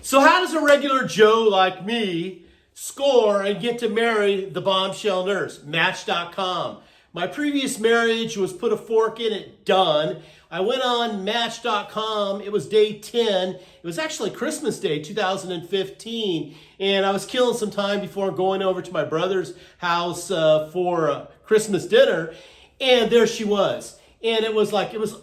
So how does a regular Joe like me score and get to marry the bombshell nurse? Match.com. My previous marriage was put a fork in it, done. I went on Match.com. It was day 10. It was actually Christmas Day, 2015. And I was killing some time before going over to my brother's house for Christmas dinner. And there she was. And it was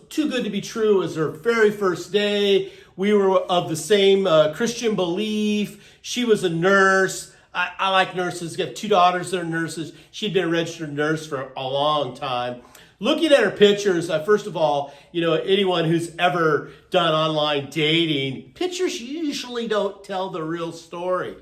too good to be true. It was her very first day. We were of the same Christian belief. She was a nurse. I like nurses. Got 2 daughters that are nurses. She'd been a registered nurse for a long time. Looking at her pictures, first of all, anyone who's ever done online dating, pictures usually don't tell the real story.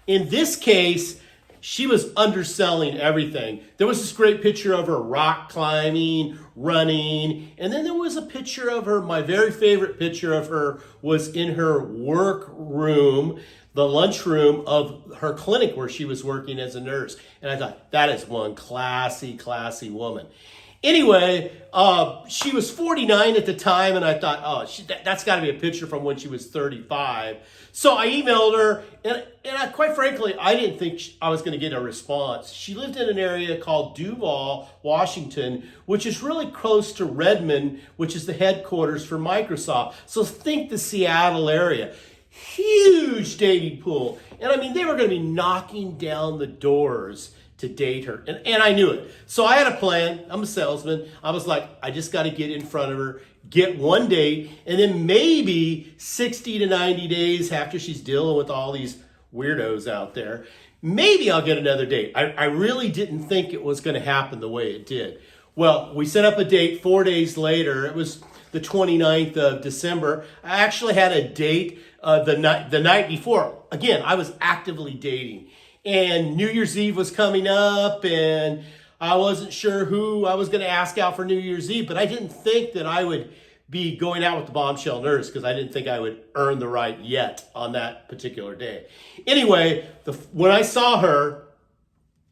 In this case, she was underselling everything. There was this great picture of her rock climbing, running, and then there was a picture of her. My very favorite picture of her was in her work room, the lunchroom of her clinic where she was working as a nurse. And I thought, that is one classy, classy woman. Anyway, she was 49 at the time, and I thought, that's got to be a picture from when she was 35. So I emailed her, and quite frankly, I didn't think I was going to get a response. She lived in an area called Duval, Washington, which is really close to Redmond, which is the headquarters for Microsoft. So think the Seattle area. Huge dating pool. And they were going to be knocking down the doors to date her. And I knew it. So I had a plan. I'm a salesman. I was like, I just got to get in front of her, get one date, and then maybe 60 to 90 days after she's dealing with all these weirdos out there, maybe I'll get another date. I really didn't think it was going to happen the way it did. Well, we set up a date 4 days later. It was the 29th of December. I actually had a date the night before. Again, I was actively dating. And New Year's Eve was coming up, and I wasn't sure who I was going to ask out for New Year's Eve, but I didn't think that I would be going out with the bombshell nurse because I didn't think I would earn the right yet on that particular day. Anyway, when I saw her,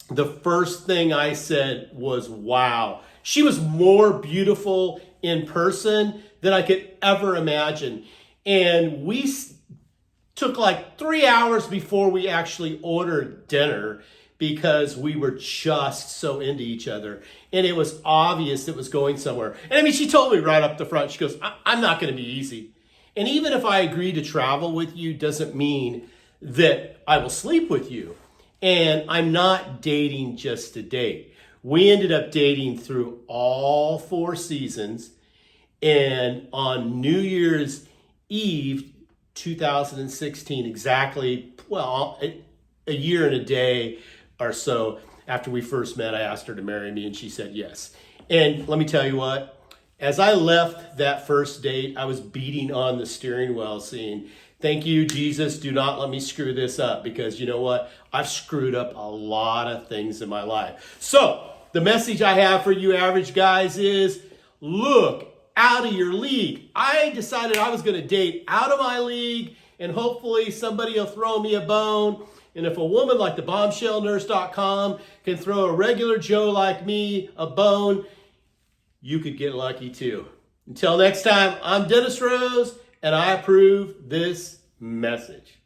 the first thing I said was, wow. She was more beautiful in person than I could ever imagine. And we took like 3 hours before we actually ordered dinner because we were just so into each other. And it was obvious it was going somewhere. And she told me right up the front, she goes, I'm not going to be easy. And even if I agree to travel with you, doesn't mean that I will sleep with you. And I'm not dating just to date. We ended up dating through all 4 seasons. And on New Year's Eve, 2016, exactly, a year and a day or so after we first met, I asked her to marry me, and she said yes. And let me tell you what, as I left that first date, I was beating on the steering wheel saying, thank you, Jesus, do not let me screw this up, because you know what? I've screwed up a lot of things in my life. So the message I have for you average guys is, look out of your league. I decided I was going to date out of my league, and hopefully somebody will throw me a bone. And if a woman like the bombshellnurse.com can throw a regular Joe like me a bone, you could get lucky too. Until next time, I'm Dennis Rose, and I approve this message.